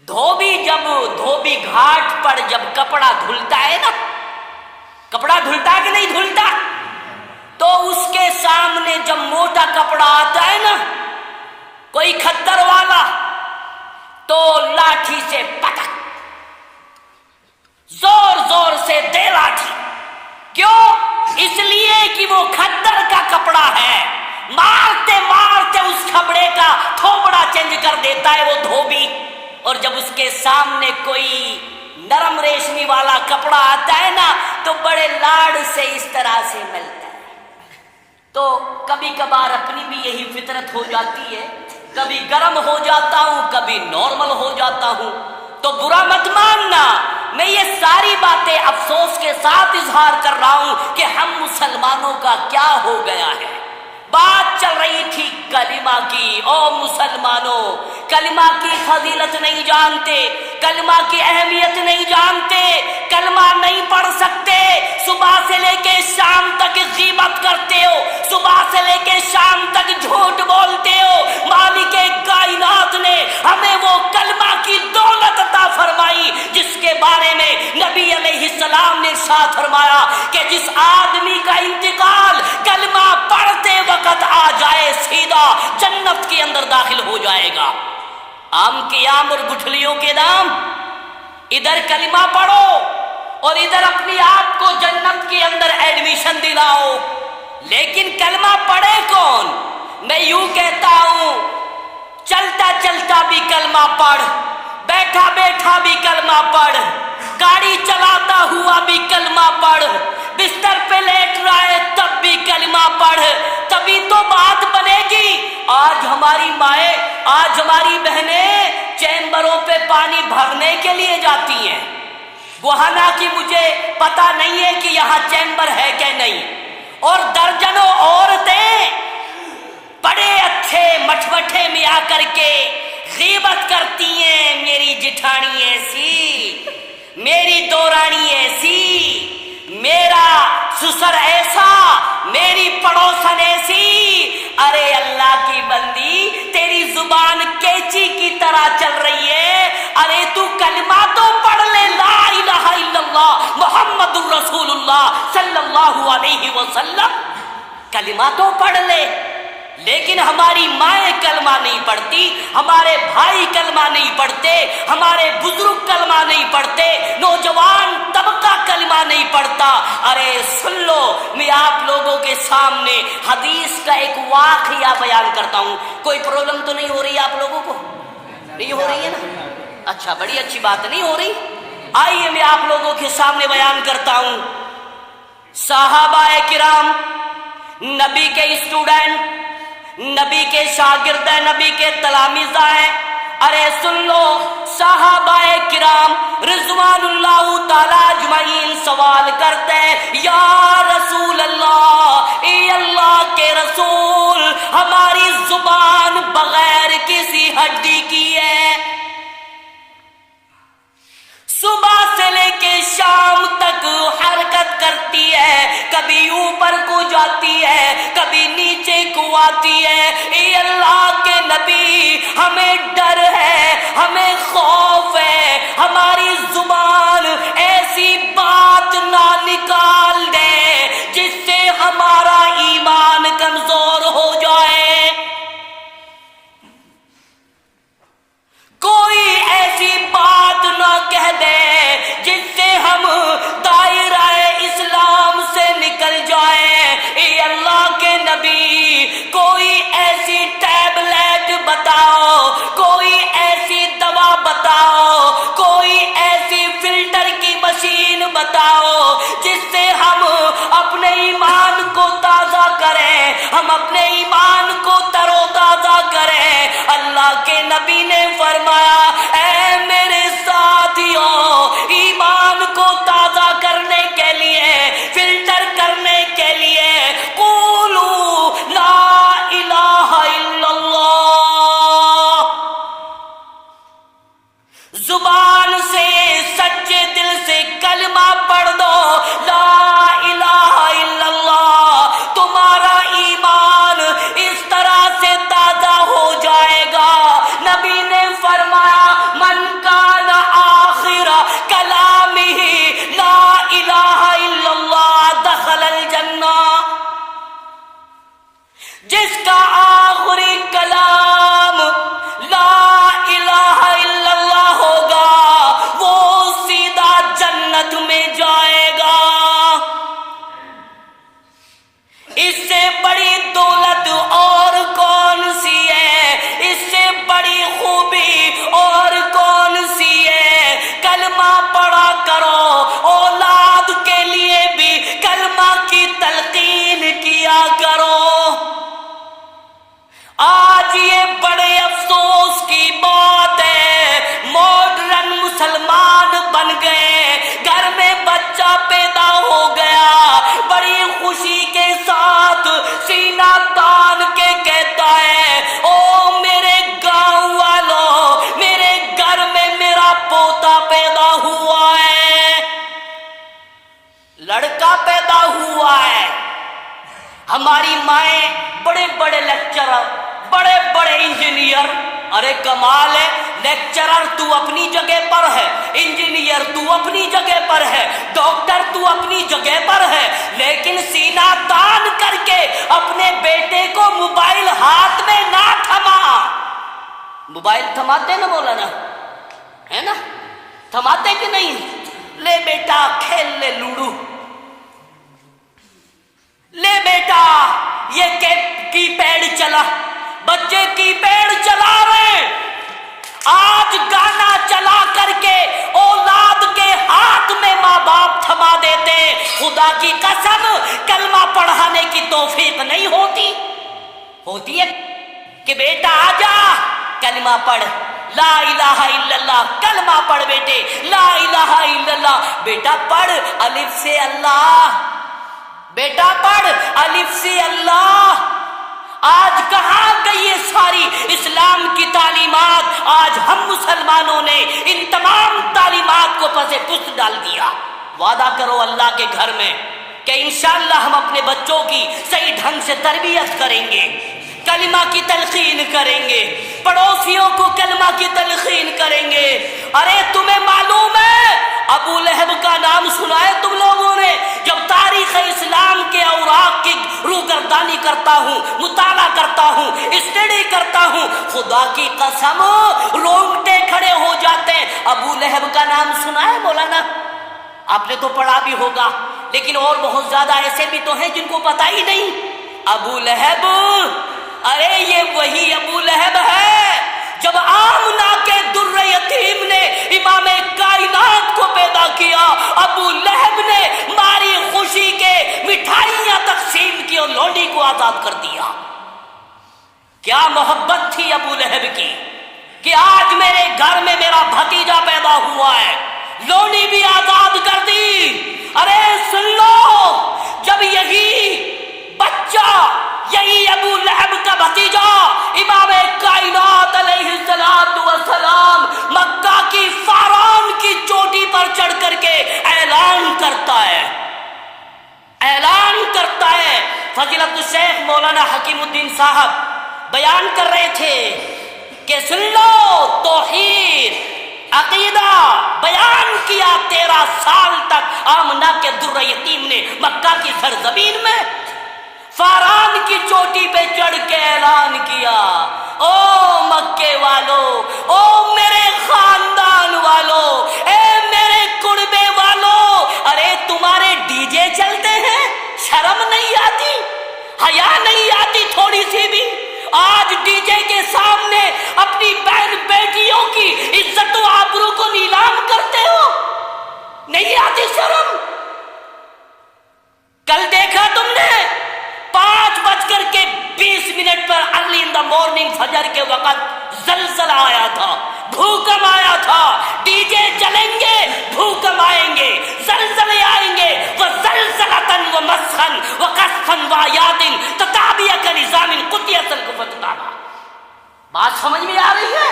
دھوبی گھاٹ پر جب کپڑا دھلتا ہے نا، کپڑا دھلتا ہے کہ نہیں دھلتا، تو اس کے سامنے جب موٹا کپڑا آتا ہے نا، کوئی کھدر والا، تو لاٹھی سے پٹک، زور زور سے دے لاٹھی. کیوں؟ اس لیے کہ وہ کھدر کا کپڑا ہے، مارتے مارتے اس کپڑے کا تھوبڑا چینج کر دیتا ہے وہ دھوبی. اور جب اس کے سامنے کوئی نرم ریشمی والا کپڑا آتا ہے نا، تو بڑے لاڑ سے اس طرح سے ملتا ہے. تو کبھی کبھار اپنی بھی یہی فطرت ہو جاتی ہے، کبھی گرم ہو جاتا ہوں، کبھی نارمل ہو جاتا ہوں. تو برا مت ماننا، میں یہ ساری باتیں افسوس کے ساتھ اظہار کر رہا ہوں کہ ہم مسلمانوں کا کیا ہو گیا ہے. بات چل رہی تھی کلمہ کی. او مسلمانوں، کلمہ کی فضیلت نہیں جانتے، کلمہ کی اہمیت نہیں جانتے، کلمہ نہیں پڑھ سکتے، صبح سے لے کے شام تک غیبت کرتے ہو، صبح سے لے کے شام تک جھوٹ بولتے ہو. مالک کائنات نے ہمیں وہ کلمہ کی دولت عطا فرمائی جس کے بارے میں نبی علیہ السلام نے ارشاد فرمایا کہ جس آدمی کا انتقال کلمہ پڑھتے وقت آ جائے، سیدھا جنت کے اندر داخل ہو جائے گا. آم کے آم اور گٹھلیوں کے دام، ادھر کلمہ پڑھو اور ادھر اپنی آپ کو جنت کے اندر ایڈمیشن دلاؤ. لیکن کلمہ پڑھے کون؟ میں یوں کہتا ہوں، چلتا چلتا بھی کلمہ پڑھ، بیٹھا بیٹھا بھی کلمہ پڑھ، گاڑی چلاتا ہوا بھی کلمہ پڑھ، بستر پہ لیٹ رہا ہے تب بھی کلمہ پڑھ. تبھی تو بات بنے گی. آج ہماری مائیں، آج ہماری بہنیں چیمبروں پہ پانی بھرنے کے لیے جاتی ہیں. گوہانا کی مجھے پتا نہیں ہے کہ یہاں چیمبر ہے کہ نہیں. اور درجنوں عورتیں بڑے اچھے مٹھمٹھے میں آ کر کے غیبت کرتی ہیں، میری جٹھانی ایسی، میری دورانی ایسی، میرا سسر ایسا، میری پڑوسن ایسی. ارے اللہ کی بندی، تیری زبان کیچی کی طرح چل رہی ہے. ارے تو کلمہ تو پڑھ لے، لا الہ الا اللہ محمد الرسول اللہ صلی اللہ علیہ وسلم. کلمہ تو پڑھ لے. لیکن ہماری مائیں کلمہ نہیں پڑھتی، ہمارے بھائی کلمہ نہیں پڑھتے، ہمارے بزرگ کلمہ نہیں پڑھتے، نوجوان طبقہ کلمہ نہیں پڑھتا. ارے سن لو، میں آپ لوگوں کے سامنے حدیث کا ایک واقعہ بیان کرتا ہوں. کوئی پرابلم تو نہیں ہو رہی آپ لوگوں کو؟ نہیں ہو رہی ہے نا؟ اچھا، بڑی اچھی بات. نہیں ہو رہی؟ آئیے میں آپ لوگوں کے سامنے بیان کرتا ہوں. صحابہ کرام، نبی کے اسٹوڈنٹ، نبی کے شاگرد ہیں، نبی کے تلامذہ ہیں. ارے سن لو، صحابہ کرام رضوان اللہ تعالی اجمعین سوال کرتے ہیں، یا رسول اللہ، اے اللہ کے رسول، ہماری زبان بغیر کسی ہڈی کی ہے، صبح سے لے کے شام تک حرکت کرتی ہے، کبھی اوپر کو جاتی ہے، کبھی نیچے کو آتی ہے. اے اللہ کے نبی، ہمیں ڈر ہے، ہمیں خوف ہے، ہماری زبان ایسی بات نہ نکال دے جس سے ہمارا ایمان کمزور ہو جائے، کوئی ایسی بات نہ کہہ دے جس سے ہم دائرہ اسلام سے نکل جائیں. اے اللہ کے نبی، کوئی ایسی ٹیبلٹ بتاؤ، کوئی ایسی دوا بتاؤ، کوئی ایسی فلٹر کی مشین بتاؤ جس سے ہم اپنے ایمان کو تازہ کریں، ہم اپنے ایمان کو تر و تازہ کریں. اللہ کے نبی نے فرمایا، اے میرے ساتھیوں، ایمان کو تازہ کرنے کے لیے، فلٹر کرنے کے لیے، قولوا لا الہ الا اللہ، زبان سے سچے دل سے کلمہ پڑھ دو، لا الہ الا اللہ. تمہارا ایمان اس طرح سے تازہ ہو جائے گا. نبی نے فرمایا، من کا ہماری مائیں بڑے بڑے لیکچرر، بڑے بڑے انجینئر، ارے کمال ہے، لیکچرر تو اپنی جگہ پر ہے، انجینئر تو اپنی جگہ پر ہے، ڈاکٹر تو اپنی جگہ پر ہے، لیکن سینہ تان کر کے اپنے بیٹے کو موبائل ہاتھ میں نہ تھما۔ موبائل تھماتے نا مولانا، ہے نا، تھماتے کہ نہیں؟ لے بیٹا کھیل لے لوڈو، لے بیٹا یہ کی پیڈ چلا، بچے کی پیڈ چلا رہے، آج گانا چلا کر کے اولاد کے ہاتھ میں ماں باپ تھما دیتے، خدا کی قسم کلمہ پڑھانے کی توفیق نہیں ہوتی ہے کہ بیٹا آجا کلمہ پڑھ، لا الہ الا اللہ، کلمہ پڑھ بیٹے، لا الہ الا اللہ، بیٹا پڑھ الف سے اللہ، بیٹا پڑھ الف سے اللہ۔ آج کہاں گئی یہ ساری اسلام کی تعلیمات؟ آج ہم مسلمانوں نے ان تمام تعلیمات کو پس پشت ڈال دیا۔ وعدہ کرو اللہ کے گھر میں کہ انشاءاللہ ہم اپنے بچوں کی صحیح ڈھنگ سے تربیت کریں گے، کلمہ کی تلقین کریں گے، پڑوسیوں کو کلمہ کی تلقین کریں گے۔ ارے تمہیں معلوم ہے ابو لہب کا نام سنا ہے تم لوگوں نے؟ جب تاریخ اسلام کے اوراق کی روگردانی کرتا ہوں، مطالعہ کرتا ہوں، اسٹڈی کرتا ہوں، خدا کی قسم رونگٹے کھڑے ہو جاتے ہیں۔ ابو لہب کا نام سنا ہے مولانا؟ آپ نے تو پڑھا بھی ہوگا، لیکن اور بہت زیادہ ایسے بھی تو ہیں جن کو پتہ ہی نہیں۔ ابو لہب، ارے یہ وہی ابو لہب ہے جب آمنہ کے در یتیم نے امام کائنات کو پیدا کیا، ابو لہب نے ماری خوشی کے مٹھائیاں تقسیم کی اور لونڈی کو آزاد کر دیا۔ کیا محبت تھی ابو لہب کی کہ آج میرے گھر میں میرا بھتیجا پیدا ہوا ہے، لونڈی بھی آزاد کر دی۔ ارے سن لو، جب یہی بچہ، یہی ابو لہب کا بھتیجا امام کائنات علیہ السلام مکہ کی فاران کی چوٹی پر چڑھ کر کے اعلان کرتا ہے، فضیلت الشیخ مولانا حکیم الدین صاحب بیان کر رہے تھے کہ سن لو، توحید عقیدہ بیان کیا 13 سال تک آمنہ کے در یتیم نے مکہ کی سرزمین میں، فاران کی چوٹی پہ چڑھ کے اعلان کیا، او مکے والو، او میرے خاندان والو، اے میرے کنبے والو، ارے تمہارے ڈی جے چلتے ہیں، شرم نہیں آتی، حیا نہیں آتی تھوڑی سی بھی؟ آج ڈی جے کے سامنے اپنی بہن بیٹیوں کی عزت و آبرو کو نیلام کرتے ہو، نہیں آتی شرم؟ کل دیکھا تم نے 5:20 پر ارلی ان دا مارننگ، فجر کے وقت زلزلہ آیا تھا، بھوکم آیا تھا، ڈی جے چلیں گے، بھوکم آئیں گے، زلزلے آئیں گے، وزلزلتن ومسخن وقصفن وآیاتن تتابع کنظام قطعت الکفتان۔ بات سمجھ میں آ رہی ہے؟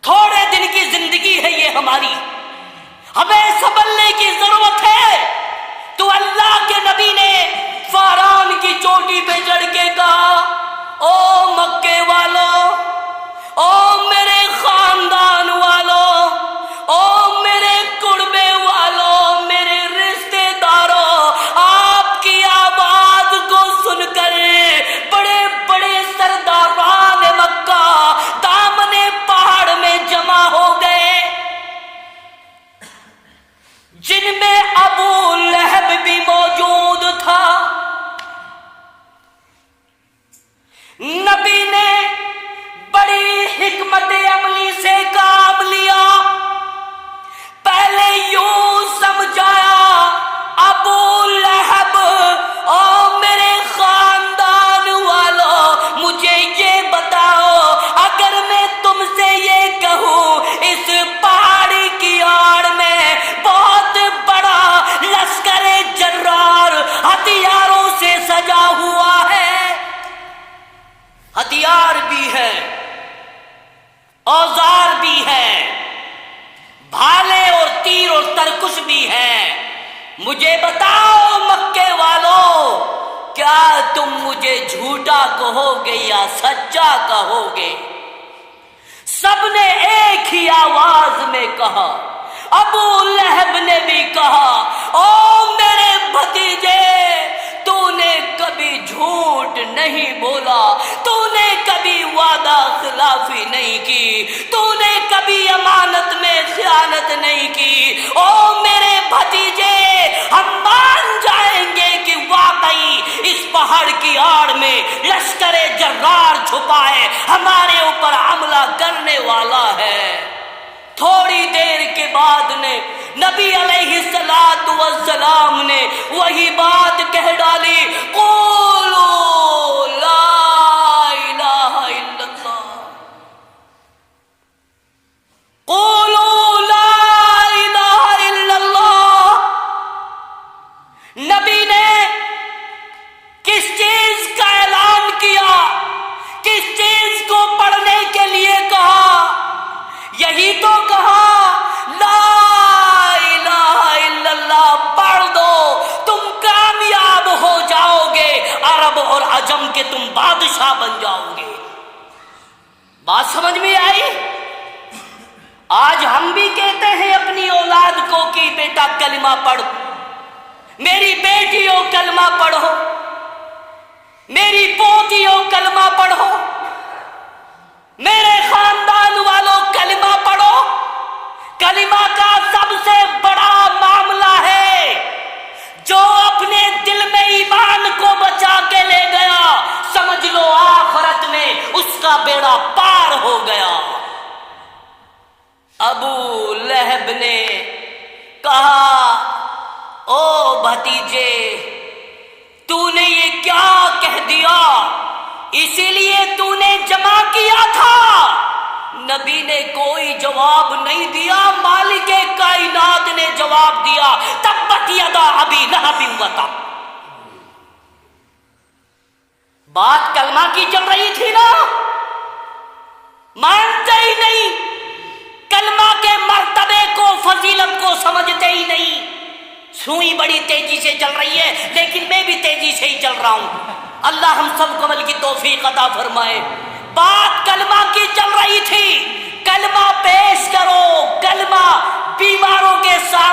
تھوڑے دن کی زندگی ہے یہ ہماری، ہمیں سنبھلنے کی ضرورت ہے۔ تو اللہ کے نبی نے فاران کی چوٹی پہ چڑھ کے کہا، او مکے والو، او میرے خاندان والو، او میرے کنبے والو، میرے رشتے داروں، آپ کی آواز کو سن کر بڑے بڑے سرداران مکہ دامن پہاڑ میں جمع ہو گئے، جن میں ابو لہب بھی موجود تھا۔ نبی نے بڑی حکمت عملی سے کام لیا، پہلے یوں سمجھایا، ابو لہب او میرے خاندان والوں، مجھے یہ بتاؤ، اگر میں تم سے یہ کہوں اس پہاڑی کی آڑ میں بہت بڑا لشکر جرار ہتھیاروں سے سجا ہوا ہے، ہتھیار بھی ہے، اوزار بھی ہے، بھالے اور تیر اور ترکش بھی ہیں، مجھے بتاؤ مکے والو، کیا تم مجھے جھوٹا کہو گے یا سچا کہو گے؟ سب نے ایک ہی آواز میں کہا، ابو لہب نے بھی کہا، او میرے بھتیجے، تو نے کبھی جھوٹ نہیں بولا، تو نے کبھی وعدہ خلافی نہیں کی، تو نے کبھی امانت میں خیانت نہیں کی۔ او میرے بھتیجے، ہم مان جائیں گے کہ واقعی اس پہاڑ کی آڑ میں لشکر جرار چھپا ہے، ہمارے اوپر حملہ کرنے والا ہے۔ تھوڑی دیر کے بعد نے نبی علیہ السلام نے وہی بات کہہ ڈالی، قولوا لا الہ الا اللہ، قولوا لا الہ الا اللہ۔ نبی نے کس چیز کا اعلان کیا، کس چیز کو پڑھنے کے لیے کہا؟ یہی تو کہا، لا الہ الا اللہ پڑھ دو، تم کامیاب ہو جاؤ گے، عرب اور عجم کے تم بادشاہ بن جاؤ گے۔ بات سمجھ میں آئی؟ آج ہم بھی کہتے ہیں اپنی اولاد کو کہ بیٹا کلمہ پڑھ، میری بیٹیوں کلمہ پڑھو، میری پوتیوں کلمہ پڑھو، میرے خاندان والوں کلمہ پڑھو۔ کلمہ کا سب سے بڑا معاملہ ہے، جو اپنے دل میں ایمان کو بچا کے لے گیا، سمجھ لو آخرت میں اس کا بیڑا پار ہو گیا۔ ابو لہب نے کہا، او بھتیجے، تو نے یہ کیا کہہ دیا؟ اسی لیے تو نے جمع کیا تھا۔ نبی نے کوئی جواب نہیں دیا، مالک کائنات نے جواب دیا، تبت یدا ابی لہب وتب۔ بات کلمہ کی چل رہی تھی نا، مانتے ہی نہیں، کلمہ کے مرتبے کو، فضیلت کو سمجھتے ہی نہیں۔ سوئی بڑی تیزی سے چل رہی ہے، لیکن میں بھی تیزی سے ہی چل رہا ہوں۔ اللہ ہم سب کو عمل کی توفیق عطا فرمائے۔ بات کلمہ کی چل رہی تھی، کلمہ پیش کرو، کلمہ بیماروں کے سامنے